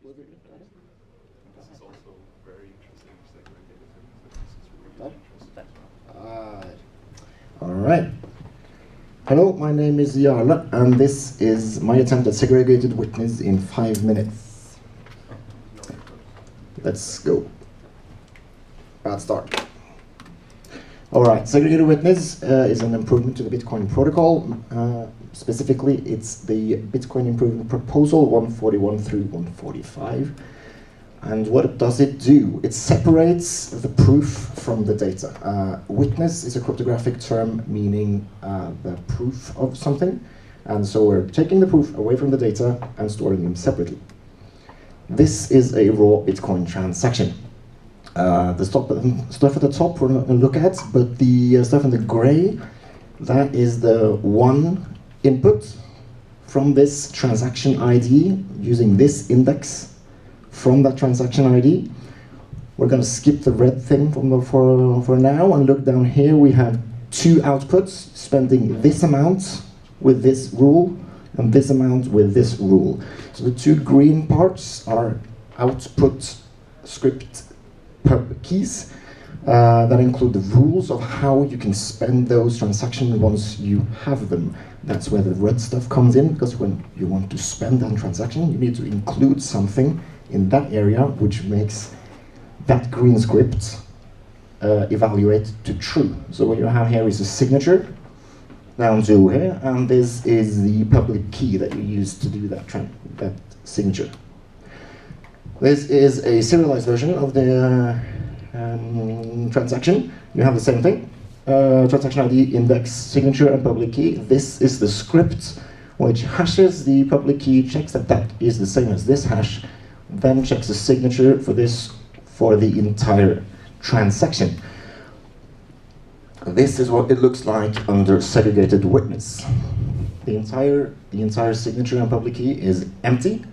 This is also very interesting. Segregated witness is really interesting. All right. Hello, my name is Jarle, and this is my attempt at segregated witness in 5 minutes. Let's go. Bad start. All right, segregated witness is an improvement to the Bitcoin protocol. Specifically, it's the Bitcoin Improvement Proposal 141 through 145. And what does it do? It separates the proof from the data. Witness is a cryptographic term meaning the proof of something. And so we're taking the proof away from the data and storing them separately. This is a raw Bitcoin transaction. The stuff at the top we're not going to look at, but the stuff in the gray, that is the one input from this transaction ID using this index from that transaction ID. We're going to skip the red thing for now and look down here. We have two outputs spending this amount with this rule and this amount with this rule. So the two green parts are output script pub keys that include the rules of how you can spend those transactions once you have them. That's where the red stuff comes in, because when you want to spend that transaction, you need to include something in that area which makes that green script evaluate to true. So what you have here is a signature down to here, and this is the public key that you use to do that signature. This is a serialized version of the transaction. You have the same thing. Transaction ID, index, signature, and public key. This is the script which hashes the public key, checks that that is the same as this hash, then checks the signature for this for the entire transaction. This is what it looks like under segregated witness. The entire signature and public key is empty.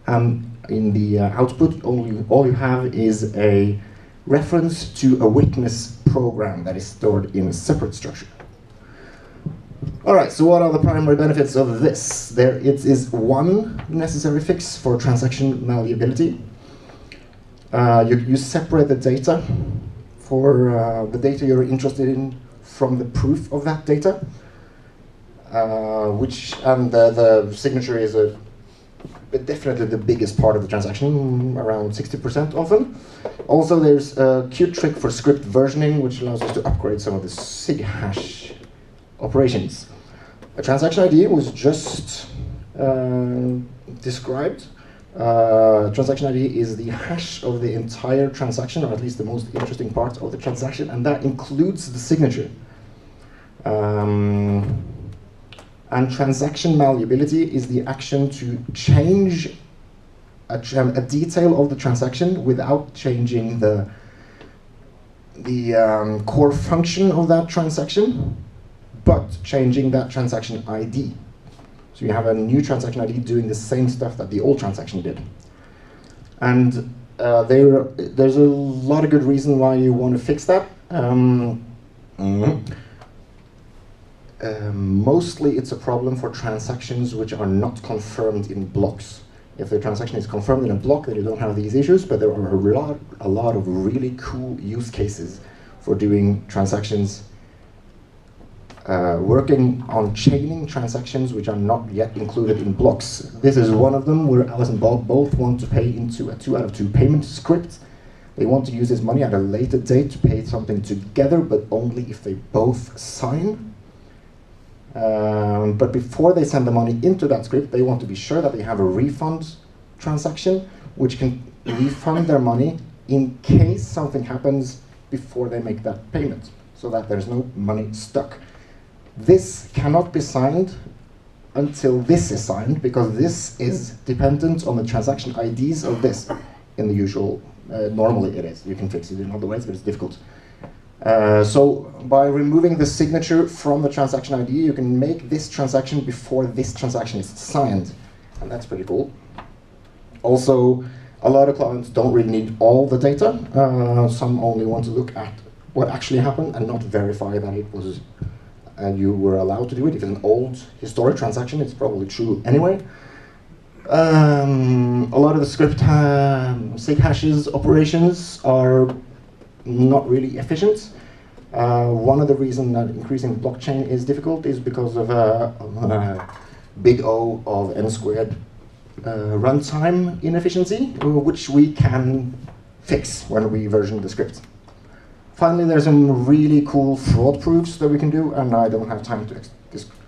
In the output, all you have is a reference to a witness program that is stored in a separate structure. All right, so what are the primary benefits of this? It is one necessary fix for transaction malleability. You separate the data for the data you're interested in from the proof of that data, the signature is definitely the biggest part of the transaction, around 60% often. Also, there's a cute trick for script versioning, which allows us to upgrade some of the sig hash operations. A transaction ID was just described. Transaction ID is the hash of the entire transaction, or at least the most interesting part of the transaction, and that includes the signature. And transaction malleability is the action to change a detail of the transaction without changing the core function of that transaction, but changing that transaction ID. So you have a new transaction ID doing the same stuff that the old transaction did. And there's a lot of good reason why you want to fix that. Mostly it's a problem for transactions which are not confirmed in blocks. If the transaction is confirmed in a block, then you don't have these issues, but there are a lot of really cool use cases for doing transactions, working on chaining transactions which are not yet included in blocks. This is one of them where Alice and Bob both want to pay into a 2 out of 2 payment script. They want to use this money at a later date to pay something together, but only if they both sign. But before they send the money into that script, they want to be sure that they have a refund transaction which can refund their money in case something happens before they make that payment, so that there's no money stuck. This cannot be signed until this is signed, because this is dependent on the transaction IDs of this in the usual, normally it is. You can fix it in other ways, but it's difficult. So by removing the signature from the transaction ID, you can make this transaction before this transaction is signed, and that's pretty cool. Also, a lot of clients don't really need all the data. Some only want to look at what actually happened and not verify that it was, you were allowed to do it. If it's an old historic transaction, it's probably true anyway. A lot of the script sig hashes operations are not really efficient. One of the reasons that increasing blockchain is difficult is because of big O of n squared runtime inefficiency, which we can fix when we version the script. Finally, there's some really cool fraud proofs that we can do, and I don't have time to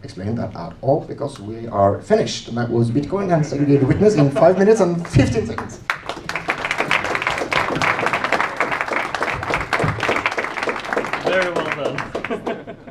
explain that at all because we are finished. And that was Bitcoin and Segregated Witness in 5 minutes and 15 seconds. Very well done.